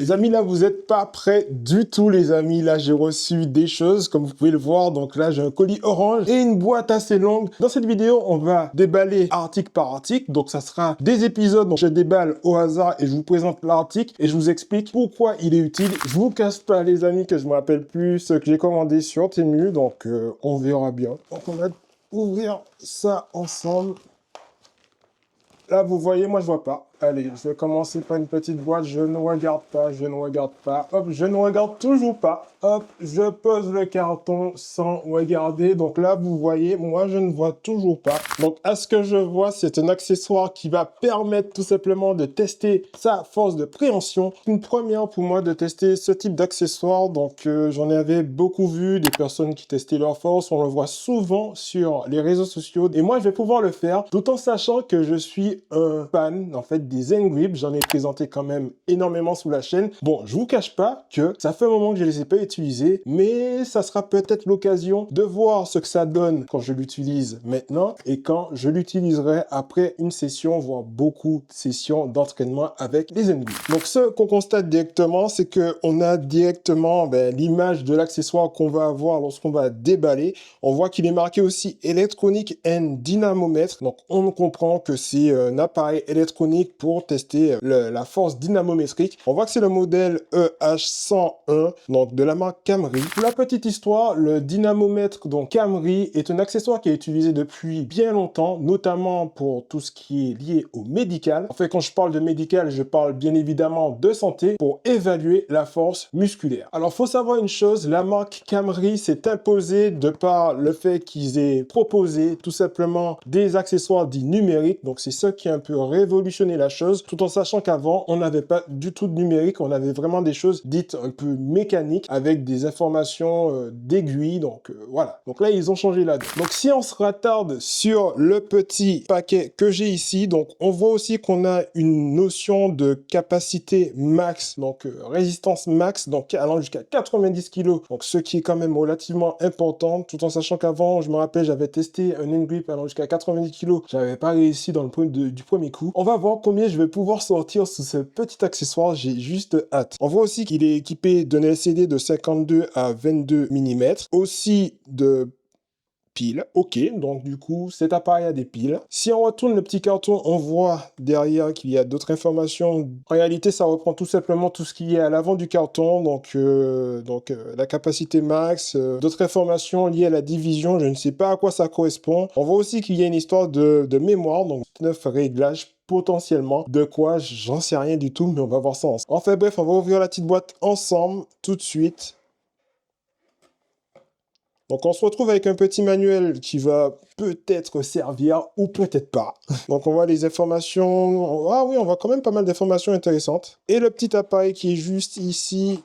Les amis, là, vous n'êtes pas prêts du tout, les amis. Là, j'ai reçu des choses, comme vous pouvez le voir. Donc là, j'ai un colis orange et une boîte assez longue. Dans cette vidéo, on va déballer article par article. Donc, ça sera des épisodes. Donc, je déballe au hasard et je vous présente l'article et je vous explique pourquoi il est utile. Je vous casse pas, les amis, que je me rappelle plus ce que j'ai commandé sur Temu. Donc, on verra bien. Donc, on va ouvrir ça ensemble. Là, vous voyez, moi, je vois pas. Allez, je vais commencer par une petite boîte. Je ne regarde pas, je ne regarde pas. Hop, je ne regarde toujours pas. Hop, je pose le carton sans regarder. Donc là, vous voyez, moi, je ne vois toujours pas. Donc, à ce que je vois, c'est un accessoire qui va permettre tout simplement de tester sa force de préhension. Une première pour moi de tester ce type d'accessoire. Donc, j'en avais beaucoup vu des personnes qui testaient leur force. On le voit souvent sur les réseaux sociaux. Et moi, je vais pouvoir le faire, tout en sachant que je suis un fan, en fait, des N-Grip. J'en ai présenté quand même énormément sous la chaîne. Bon, je vous cache pas que ça fait un moment que je les ai pas utilisés, mais ça sera peut-être l'occasion de voir ce que ça donne quand je l'utilise maintenant et quand je l'utiliserai après une session, voire beaucoup de sessions d'entraînement avec les N-Grip. Donc, ce qu'on constate directement, c'est que on a directement l'image de l'accessoire qu'on va avoir lorsqu'on va déballer. On voit qu'il est marqué aussi électronique and dynamomètre. Donc, on comprend que c'est un appareil électronique pour tester la force dynamométrique. On voit que c'est le modèle EH101, donc de la marque Camry. Pour la petite histoire, le dynamomètre, donc Camry, est un accessoire qui est utilisé depuis bien longtemps, notamment pour tout ce qui est lié au médical. En fait, quand je parle de médical, je parle bien évidemment de santé pour évaluer la force musculaire. Alors, faut savoir une chose, la marque Camry s'est imposée de par le fait qu'ils aient proposé tout simplement des accessoires dits numériques. Donc, c'est ça qui a un peu révolutionné la chose, tout en sachant qu'avant, on n'avait pas du tout de numérique. On avait vraiment des choses dites un peu mécaniques avec des informations d'aiguilles. Donc, voilà. Donc là, ils ont changé la donne. Donc, si on se rattarde sur le petit paquet que j'ai ici, donc on voit aussi qu'on a une notion de capacité max, donc résistance max, donc allant jusqu'à 90 kg. Donc, ce qui est quand même relativement important, tout en sachant qu'avant, je me rappelle, j'avais testé un N-Grip allant jusqu'à 90 kg. J'avais pas réussi dans le du premier coup. On va voir combien je vais pouvoir sortir sous ce petit accessoire. J'ai juste hâte. On voit aussi qu'il est équipé d'un LCD de 52 à 22 mm. Aussi de piles. Ok, donc du coup, cet appareil a des piles. Si on retourne le petit carton, on voit derrière qu'il y a d'autres informations. En réalité, ça reprend tout simplement tout ce qui est à l'avant du carton, donc la capacité max, d'autres informations liées à la division, je ne sais pas à quoi ça correspond. On voit aussi qu'il y a une histoire de mémoire, donc 9 réglages potentiellement. De quoi, j'en sais rien du tout, mais on va voir ça ensemble. Enfin bref, on va ouvrir la petite boîte ensemble tout de suite. Donc on se retrouve avec un petit manuel qui va peut-être servir ou peut-être pas. Donc on voit les informations. Ah oui, on voit quand même pas mal d'informations intéressantes. Et le petit appareil qui est juste ici,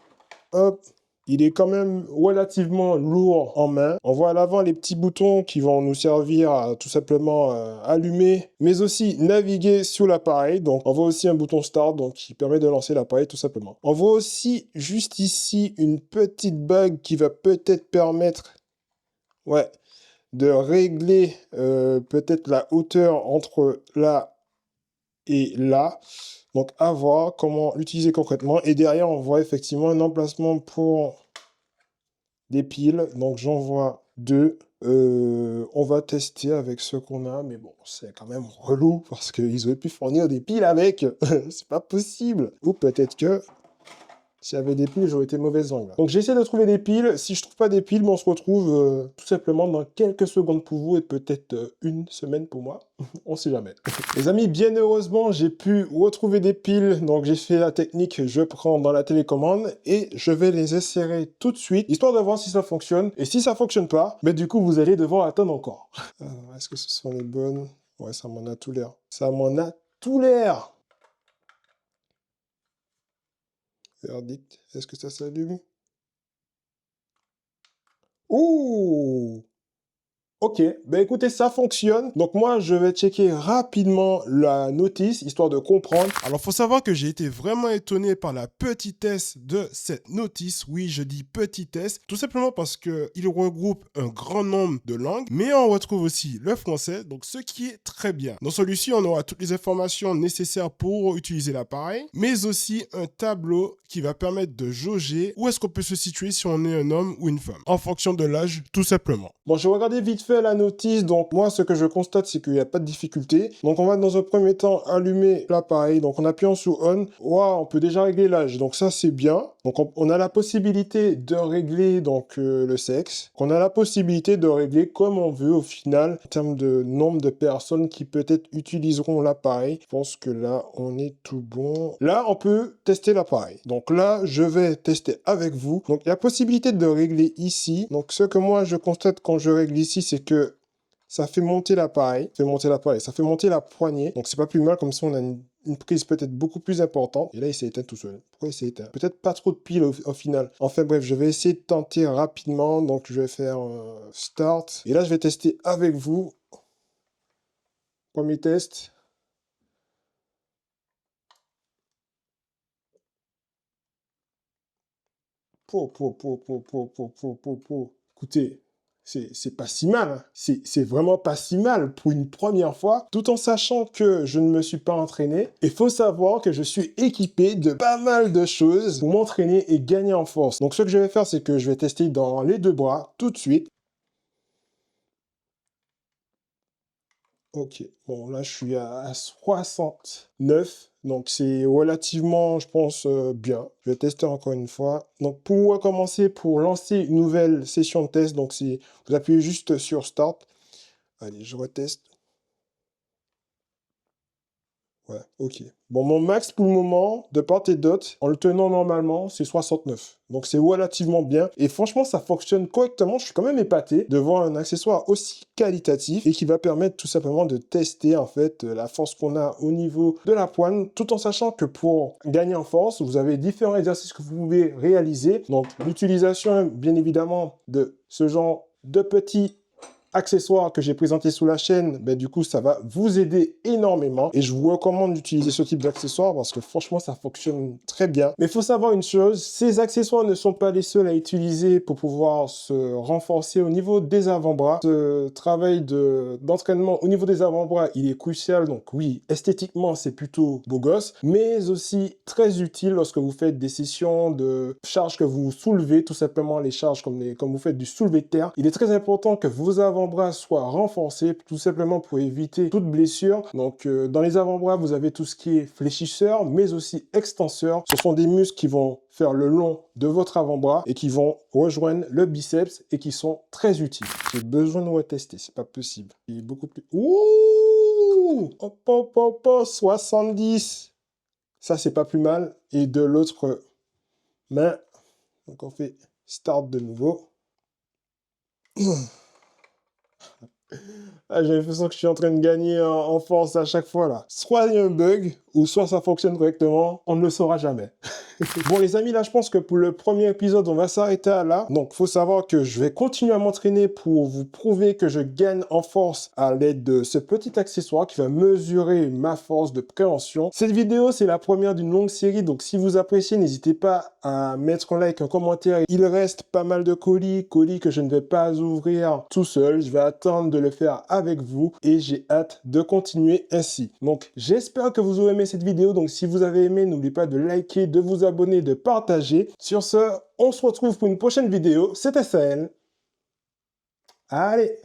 hop, il est quand même relativement lourd en main. On voit à l'avant les petits boutons qui vont nous servir à tout simplement allumer, mais aussi naviguer sur l'appareil. Donc on voit aussi un bouton Start, donc qui permet de lancer l'appareil tout simplement. On voit aussi juste ici une petite bague qui va peut-être permettre de régler peut-être la hauteur entre là et là. Donc, à voir comment l'utiliser concrètement. Et derrière, on voit effectivement un emplacement pour des piles. Donc, j'en vois deux. On va tester avec ce qu'on a. Mais bon, c'est quand même relou parce qu'ils auraient pu fournir des piles avec. C'est pas possible. Ou peut-être que s'il y avait des piles, j'aurais été mauvaise langue. Donc j'essaie de trouver des piles. Si je trouve pas des piles, on se retrouve tout simplement dans quelques secondes pour vous et peut-être une semaine pour moi. On sait jamais. Les amis, bien heureusement, j'ai pu retrouver des piles. Donc j'ai fait la technique, je prends dans la télécommande et je vais les insérer tout de suite, histoire de voir si ça fonctionne. Et si ça fonctionne pas, mais du coup, vous allez devoir attendre encore. Est-ce que ce sont les bonnes? Ouais, ça m'en a tout l'air. Ça m'en a tout l'air. Verdict, est-ce que ça s'allume? Ouh! Ok, ben écoutez, ça fonctionne. Donc moi, je vais checker rapidement la notice, histoire de comprendre. Alors, faut savoir que j'ai été vraiment étonné par la petitesse de cette notice. Oui, je dis petitesse, tout simplement parce que il regroupe un grand nombre de langues, mais on retrouve aussi le français, donc ce qui est très bien. Dans celui-ci, on aura toutes les informations nécessaires pour utiliser l'appareil, mais aussi un tableau qui va permettre de jauger où est-ce qu'on peut se situer si on est un homme ou une femme, en fonction de l'âge, tout simplement. Bon, je vais regarder vite fait la notice. Donc, moi, ce que je constate, c'est qu'il n'y a pas de difficulté. Donc, on va dans un premier temps allumer l'appareil. Donc, en appuyant sur On, wow, on peut déjà régler l'âge. Donc, ça, c'est bien. Donc, on a la possibilité de régler donc le sexe. On a la possibilité de régler comme on veut au final, en termes de nombre de personnes qui peut-être utiliseront l'appareil. Je pense que là, on est tout bon. Là, on peut tester l'appareil. Donc là, je vais tester avec vous. Donc, il y a possibilité de régler ici. Donc, ce que moi, je constate quand je règle ici, c'est que ça fait monter l'appareil, ça fait monter la poignée. Donc, c'est pas plus mal, comme ça, on a une prise peut-être beaucoup plus importante. Et là, il s'est éteint tout seul. Pourquoi il s'est éteint? Peut-être pas trop de piles au final. Enfin bref, je vais essayer de tenter rapidement. Donc, je vais faire Start. Et là, je vais tester avec vous. Premier test. Écoutez, c'est pas si mal, hein. C'est vraiment pas si mal pour une première fois, tout en sachant que je ne me suis pas entraîné. Il faut savoir que je suis équipé de pas mal de choses pour m'entraîner et gagner en force. Donc ce que je vais faire, c'est que je vais tester dans les deux bras tout de suite. Ok, bon là je suis à 69, donc c'est relativement, je pense, bien. Je vais tester encore une fois. Donc pour commencer, pour lancer une nouvelle session de test, donc vous appuyez juste sur Start. Allez, je reteste. Ouais, ok. Bon, mon max pour le moment, de part et d'autre, en le tenant normalement, c'est 69. Donc c'est relativement bien. Et franchement, ça fonctionne correctement. Je suis quand même épaté de voir un accessoire aussi qualitatif et qui va permettre tout simplement de tester en fait la force qu'on a au niveau de la poigne, tout en sachant que pour gagner en force, vous avez différents exercices que vous pouvez réaliser. Donc l'utilisation, bien évidemment, de ce genre de petits accessoires que j'ai présenté sous la chaîne, ben, du coup, ça va vous aider énormément. Et je vous recommande d'utiliser ce type d'accessoires parce que franchement, ça fonctionne très bien. Mais il faut savoir une chose, ces accessoires ne sont pas les seuls à utiliser pour pouvoir se renforcer au niveau des avant-bras. Ce travail d'entraînement au niveau des avant-bras, il est crucial. Donc oui, esthétiquement, c'est plutôt beau gosse, mais aussi très utile lorsque vous faites des sessions de charges que vous soulevez, tout simplement les charges comme vous faites du soulevé de terre. Il est très important que vos avant-bras soient renforcés, tout simplement pour éviter toute blessure. Donc, dans les avant-bras, vous avez tout ce qui est fléchisseur, mais aussi extenseur. Ce sont des muscles qui vont faire le long de votre avant-bras et qui vont rejoindre le biceps et qui sont très utiles. J'ai besoin de retester, c'est pas possible. Il est beaucoup plus... Ouh! Hop, hop, hop, hop, 70. Ça, c'est pas plus mal. Et de l'autre main, donc on fait start de nouveau. Ah, j'ai l'impression que je suis en train de gagner en force à chaque fois là. Soit il y a un bug, ou soit ça fonctionne correctement, on ne le saura jamais. Bon les amis, là je pense que pour le premier épisode, on va s'arrêter à là. Donc faut savoir que je vais continuer à m'entraîner pour vous prouver que je gagne en force à l'aide de ce petit accessoire qui va mesurer ma force de préhension. Cette vidéo, c'est la première d'une longue série, donc si vous appréciez, n'hésitez pas à mettre un like, un commentaire. Il reste pas mal de colis que je ne vais pas ouvrir tout seul. Je vais attendre de le faire avec vous et j'ai hâte de continuer ainsi. Donc j'espère que vous aurez aimé cette vidéo. Donc si vous avez aimé, n'oubliez pas de liker, de vous abonner, de partager. Sur ce, on se retrouve pour une prochaine vidéo. C'était Sahel. Allez!